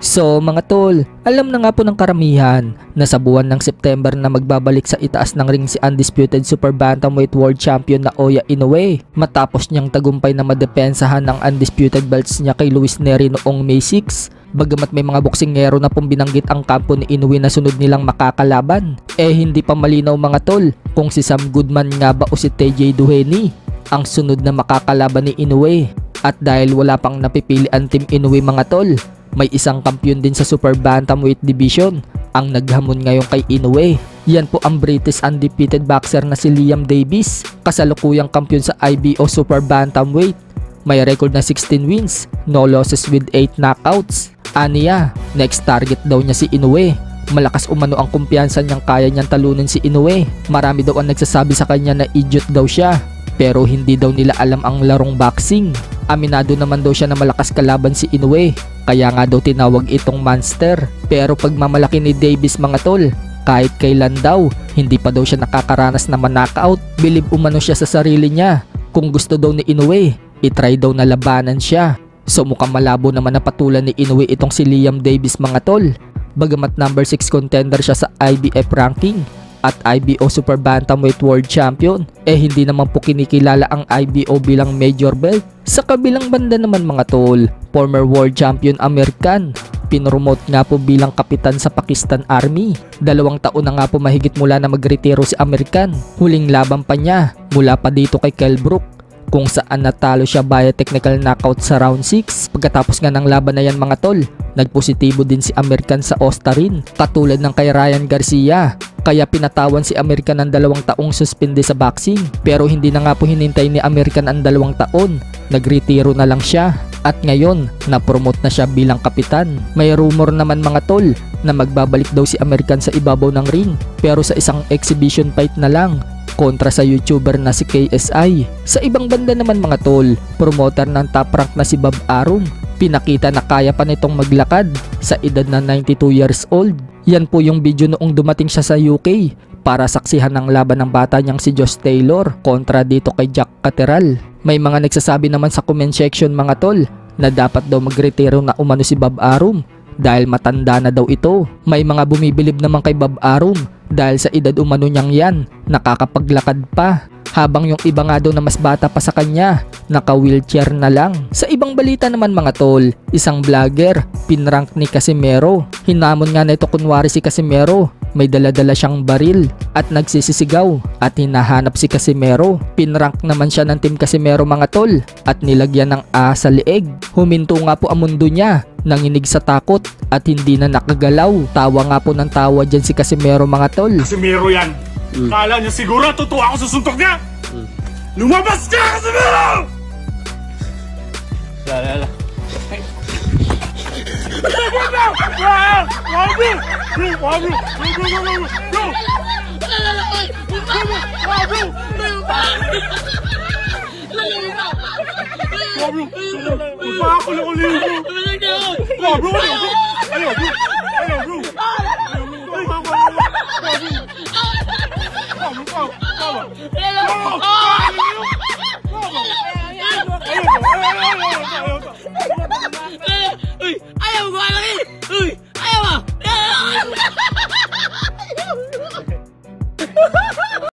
So mga tol, alam na nga po ng karamihan na sa buwan ng September na magbabalik sa itaas ng ring si undisputed super bantamweight world champion na Oya Inoue matapos niyang tagumpay na madepensahan ng undisputed belts niya kay Luis Nery noong May 6. Bagamat may mga boksingero na pong binanggit ang kampo ni Inoue na sunod nilang makakalaban, hindi pa malinaw mga tol kung si Sam Goodman nga ba o si TJ Duheny ang sunod na makakalaban ni Inoue. At dahil wala pang napipili ang Team Inoue mga tol, may isang kampiyon din sa super bantamweight division ang naghamon ngayon kay Inoue. Yan po ang British undefeated boxer na si Liam Davis, kasalukuyang kampiyon sa IBO super bantamweight. May record na 16 wins, no losses with 8 knockouts. Aniya, next target daw niya si Inoue. Malakas umano ang kumpiyansa niyang kaya niyang talunin si Inoue. Marami daw ang nagsasabi sa kanya na idiot daw siya, pero hindi daw nila alam ang larong boxing. Aminado naman daw siya na malakas kalaban si Inoue, kaya nga daw tinawag itong monster. Pero pagmamalaki ni Davis mga tol, kahit kailan daw, hindi pa daw siya nakakaranas na man-knockout. Bilib umano siya sa sarili niya. Kung gusto daw ni Inoue, itry daw na labanan siya. So mukhang malabo naman na patulan ni Inoue itong si Liam Davis mga tol. Bagamat number 6 contender siya sa IBF ranking at IBO Super Bantamweight World Champion, hindi naman po kinikilala ang IBO bilang major belt. Sa kabilang banda naman mga tol, former World Champion American, pinromote nga po bilang kapitan sa Pakistan Army. 2 taon na nga po mahigit mula na magretiro si American. Huling laban pa niya mula pa dito kay Kell Brook, kung saan natalo siya via technical knockout sa round 6. Pagkatapos nga ng laban na yan mga tol, nagpositibo din si American sa Ostarin, katulad ng kay Ryan Garcia. Kaya pinatawan si American ng 2 taong suspende sa boxing. Pero hindi na nga po hinintay ni American ang 2 taon, nagretiro na lang siya. At ngayon, na-promote na siya bilang kapitan. May rumor naman mga tol na magbabalik daw si American sa ibabaw ng ring, pero sa isang exhibition fight na lang kontra sa YouTuber na si KSI. Sa ibang banda naman mga tol, promoter ng Top Rank na si Bob Arum, pinakita na kaya pa nitong maglakad sa edad na 92 years old. Yan po yung video noong dumating siya sa UK para saksihan ng laban ng bata niyang si Josh Taylor kontra dito kay Jack Catterall. May mga nagsasabi naman sa comment section mga tol na dapat daw magretiro na umano si Bob Arum dahil matanda na daw ito. May mga bumibilib naman kay Bob Arum dahil sa edad umano niyang yan, nakakapaglakad pa. Habang yung iba nga daw na mas bata pa sa kanya, naka-wheelchair na lang. Sa ibang balita naman mga tol, isang vlogger, pinrank ni Casimero. Hinamon nga na ito kunwari si Casimero, may dala-dala siyang baril at nagsisisigaw at hinahanap si Casimero. Pinrank naman siya ng Team Casimero mga tol at nilagyan ng sa leeg. Huminto nga po ang mundo niya, nanginig sa takot at hindi na nakagalaw. Tawa nga po ng tawa dyan si Casimero mga tol. Casimero yan! Kala niya siguro totoo ako sa suntok niya! Lumabas ka, Casimero! Lala. Ayaw, bro!